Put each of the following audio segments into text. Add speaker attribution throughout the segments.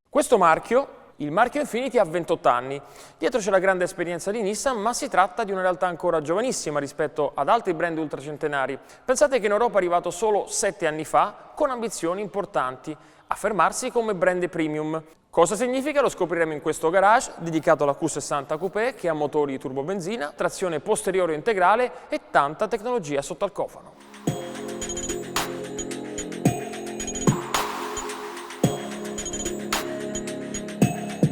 Speaker 1: Questo marchio, il marchio Infiniti, ha 28 anni. Dietro c'è la grande esperienza di Nissan, ma si tratta di una realtà ancora giovanissima rispetto ad altri brand ultracentenari. Pensate che in Europa è arrivato solo 7 anni fa, con ambizioni importanti, affermarsi come brand premium. Cosa significa? Lo scopriremo in questo garage dedicato alla Q60 Coupé, che ha motori turbobenzina, trazione posteriore integrale e tanta tecnologia sotto al cofano.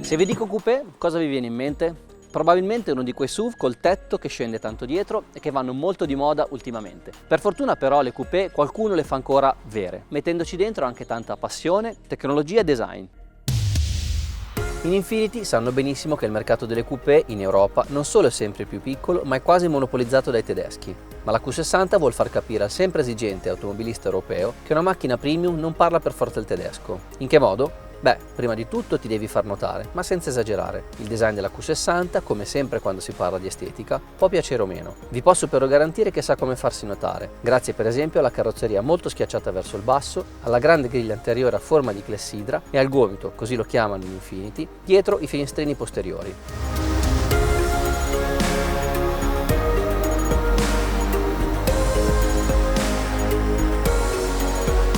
Speaker 2: Se vi dico coupé, cosa vi viene in mente? Probabilmente uno di quei SUV col tetto che scende tanto dietro e che vanno molto di moda ultimamente. Per fortuna però le coupé qualcuno le fa ancora vere, mettendoci dentro anche tanta passione, tecnologia e design. In Infiniti sanno benissimo che il mercato delle coupé in Europa non solo è sempre più piccolo, ma è quasi monopolizzato dai tedeschi. Ma la Q60 vuol far capire al sempre esigente automobilista europeo che una macchina premium non parla per forza il tedesco. In che modo? Beh, prima di tutto ti devi far notare, ma senza esagerare. Il design della Q60, come sempre quando si parla di estetica, può piacere o meno. Vi posso però garantire che sa come farsi notare, grazie per esempio alla carrozzeria molto schiacciata verso il basso, alla grande griglia anteriore a forma di clessidra e al gomito, così lo chiamano in Infiniti, dietro i finestrini posteriori.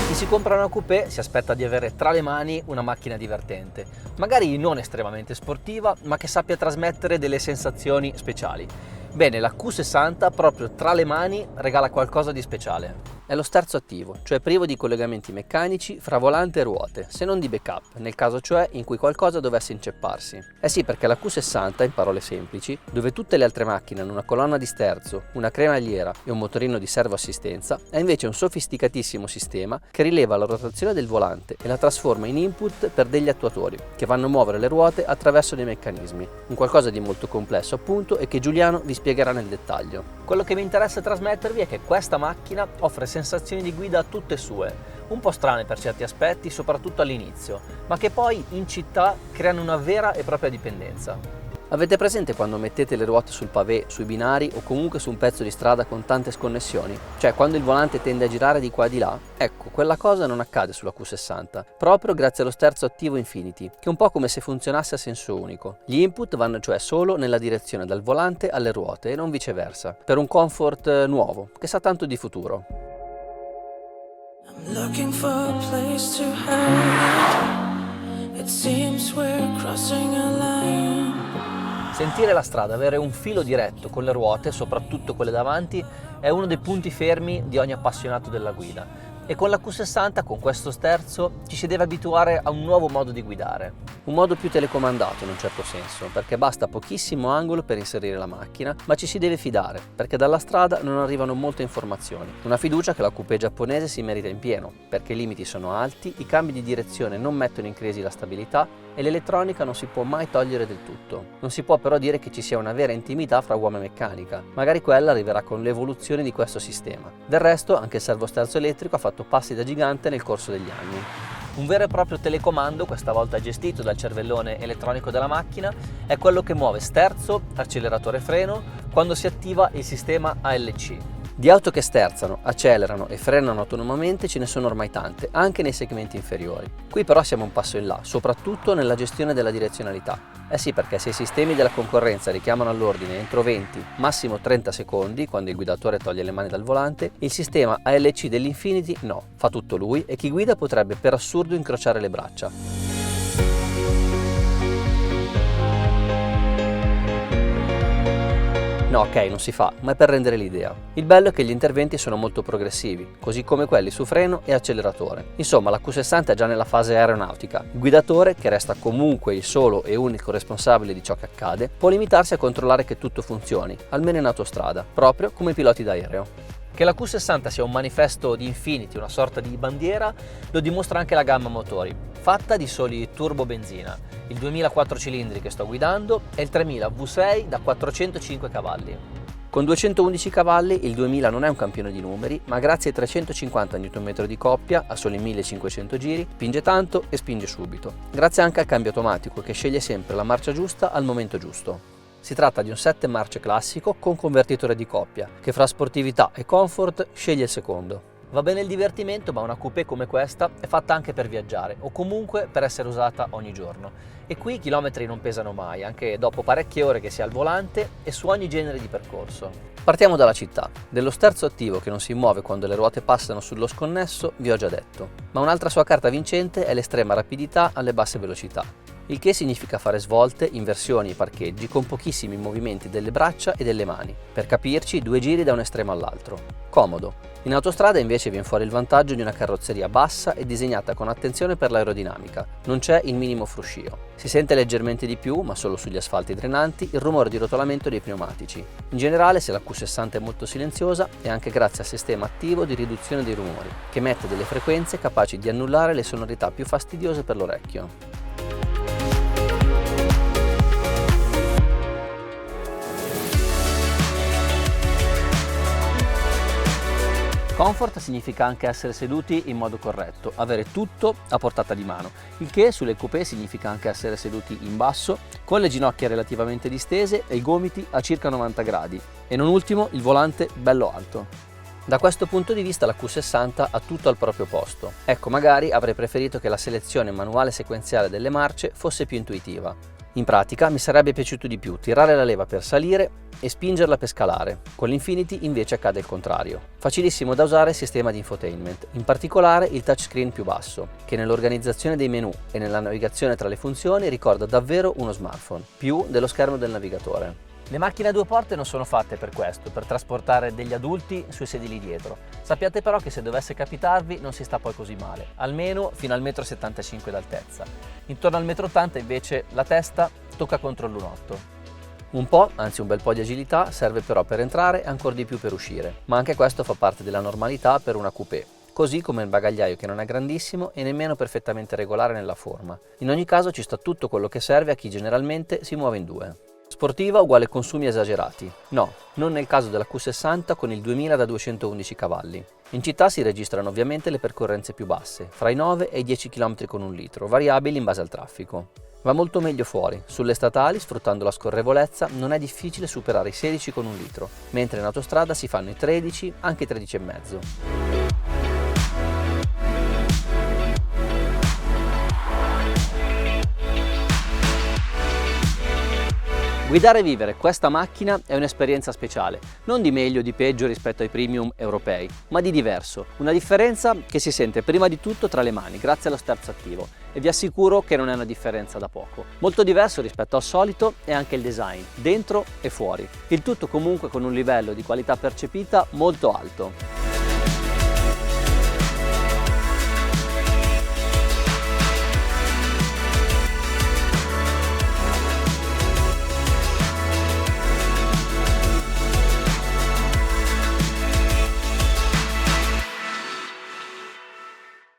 Speaker 2: Chi si compra una coupé si aspetta di avere tra le mani una macchina divertente, magari non estremamente sportiva, ma che sappia trasmettere delle sensazioni speciali. Bene, la Q60 proprio tra le mani regala qualcosa di speciale. È lo sterzo attivo, cioè privo di collegamenti meccanici fra volante e ruote, se non di backup, nel caso cioè in cui qualcosa dovesse incepparsi. Eh sì, perché la Q60, in parole semplici, dove tutte le altre macchine hanno una colonna di sterzo, una cremagliera e un motorino di servoassistenza, è invece un sofisticatissimo sistema che rileva la rotazione del volante e la trasforma in input per degli attuatori, che vanno a muovere le ruote attraverso dei meccanismi. Un qualcosa di molto complesso appunto e che Giuliano vi spiegherà nel dettaglio. Quello che mi interessa trasmettervi è che questa macchina offre sensazioni di guida tutte sue, un po' strane per certi aspetti, soprattutto all'inizio, ma che poi in città creano una vera e propria dipendenza. Avete presente quando mettete le ruote sul pavé, sui binari o comunque su un pezzo di strada con tante sconnessioni? Cioè quando il volante tende a girare di qua e di là? Ecco, quella cosa non accade sulla Q60, proprio grazie allo sterzo attivo Infiniti, che è un po' come se funzionasse a senso unico. Gli input vanno cioè solo nella direzione dal volante alle ruote e non viceversa, per un comfort nuovo, che sa tanto di futuro. I'm looking for a place to hide. It seems we're crossing a line. Sentire la strada, avere un filo diretto con le ruote, soprattutto quelle davanti, è uno dei punti fermi di ogni appassionato della guida. E con la Q60, con questo sterzo, ci si deve abituare a un nuovo modo di guidare. Un modo più telecomandato in un certo senso, perché basta pochissimo angolo per inserire la macchina, ma ci si deve fidare, perché dalla strada non arrivano molte informazioni. Una fiducia che la coupé giapponese si merita in pieno, perché i limiti sono alti, i cambi di direzione non mettono in crisi la stabilità e l'elettronica non si può mai togliere del tutto. Non si può però dire che ci sia una vera intimità fra uomo e meccanica, magari quella arriverà con l'evoluzione di questo sistema. Del resto, anche il servosterzo elettrico ha fatto passi da gigante nel corso degli anni. Un vero e proprio telecomando, questa volta gestito dal cervellone elettronico della macchina, è quello che muove sterzo, acceleratore e freno quando si attiva il sistema ALC. Di auto che sterzano, accelerano e frenano autonomamente ce ne sono ormai tante, anche nei segmenti inferiori. Qui però siamo un passo in là, soprattutto nella gestione della direzionalità. Eh sì, perché se i sistemi della concorrenza richiamano all'ordine entro 20, massimo 30 secondi, quando il guidatore toglie le mani dal volante, il sistema ALC dell'Infiniti no, fa tutto lui e chi guida potrebbe per assurdo incrociare le braccia. No, ok, non si fa, ma è per rendere l'idea. Il bello è che gli interventi sono molto progressivi, così come quelli su freno e acceleratore. Insomma, la Q60 è già nella fase aeronautica. Il guidatore, che resta comunque il solo e unico responsabile di ciò che accade, può limitarsi a controllare che tutto funzioni, almeno in autostrada, proprio come i piloti d'aereo. Che la Q60 sia un manifesto di Infiniti, una sorta di bandiera, lo dimostra anche la gamma motori, fatta di soli turbo benzina, il 2004 cilindri che sto guidando e il 3000 V6 da 405 cavalli. Con 211 cavalli il 2000 non è un campione di numeri, ma grazie ai 350 Nm di coppia, a soli 1500 giri, spinge tanto e spinge subito. Grazie anche al cambio automatico che sceglie sempre la marcia giusta al momento giusto. Si tratta di un 7 marce classico con convertitore di coppia, che fra sportività e comfort sceglie il secondo. Va bene il divertimento, ma una coupé come questa è fatta anche per viaggiare o comunque per essere usata ogni giorno. E qui i chilometri non pesano mai, anche dopo parecchie ore che si è al volante e su ogni genere di percorso. Partiamo dalla città. Dello sterzo attivo che non si muove quando le ruote passano sullo sconnesso vi ho già detto, ma un'altra sua carta vincente è l'estrema rapidità alle basse velocità. Il che significa fare svolte, inversioni e parcheggi con pochissimi movimenti delle braccia e delle mani. Per capirci, 2 giri da un estremo all'altro. Comodo. In autostrada invece viene fuori il vantaggio di una carrozzeria bassa e disegnata con attenzione per l'aerodinamica. Non c'è il minimo fruscio. Si sente leggermente di più, ma solo sugli asfalti drenanti, il rumore di rotolamento dei pneumatici. In generale, se la Q60 è molto silenziosa, è anche grazie al sistema attivo di riduzione dei rumori, che emette delle frequenze capaci di annullare le sonorità più fastidiose per l'orecchio. Comfort significa anche essere seduti in modo corretto, avere tutto a portata di mano, il che sulle coupé significa anche essere seduti in basso, con le ginocchia relativamente distese e i gomiti a circa 90 gradi, e non ultimo il volante bello alto. Da questo punto di vista la Q60 ha tutto al proprio posto. Ecco, magari avrei preferito che la selezione manuale sequenziale delle marce fosse più intuitiva. In pratica mi sarebbe piaciuto di più tirare la leva per salire e spingerla per scalare. Con l'Infiniti invece accade il contrario. Facilissimo da usare il sistema di infotainment, in particolare il touchscreen più basso, che nell'organizzazione dei menu e nella navigazione tra le funzioni ricorda davvero uno smartphone, più dello schermo del navigatore. Le macchine a 2 porte non sono fatte per questo, per trasportare degli adulti sui sedili dietro. Sappiate però che se dovesse capitarvi non si sta poi così male, almeno fino al 1,75 m d'altezza. Intorno al 1,80 m invece la testa tocca contro l'1,8 m. Un po', anzi un bel po' di agilità serve però per entrare e ancora di più per uscire, ma anche questo fa parte della normalità per una coupé. Così come il bagagliaio che non è grandissimo e nemmeno perfettamente regolare nella forma. In ogni caso ci sta tutto quello che serve a chi generalmente si muove in 2. Sportiva uguale consumi esagerati? No, non nel caso della Q60 con il 2000 da 211 cavalli. In città si registrano ovviamente le percorrenze più basse, fra i 9 e i 10 km con 1 litro, variabili in base al traffico. Va molto meglio fuori. Sulle statali, sfruttando la scorrevolezza, non è difficile superare i 16 con 1 litro, mentre in autostrada si fanno i 13, anche i 13,5. Guidare e vivere questa macchina è un'esperienza speciale, non di meglio o di peggio rispetto ai premium europei, ma di diverso. Una differenza che si sente prima di tutto tra le mani, grazie allo sterzo attivo, e vi assicuro che non è una differenza da poco. Molto diverso rispetto al solito è anche il design, dentro e fuori. Il tutto comunque con un livello di qualità percepita molto alto.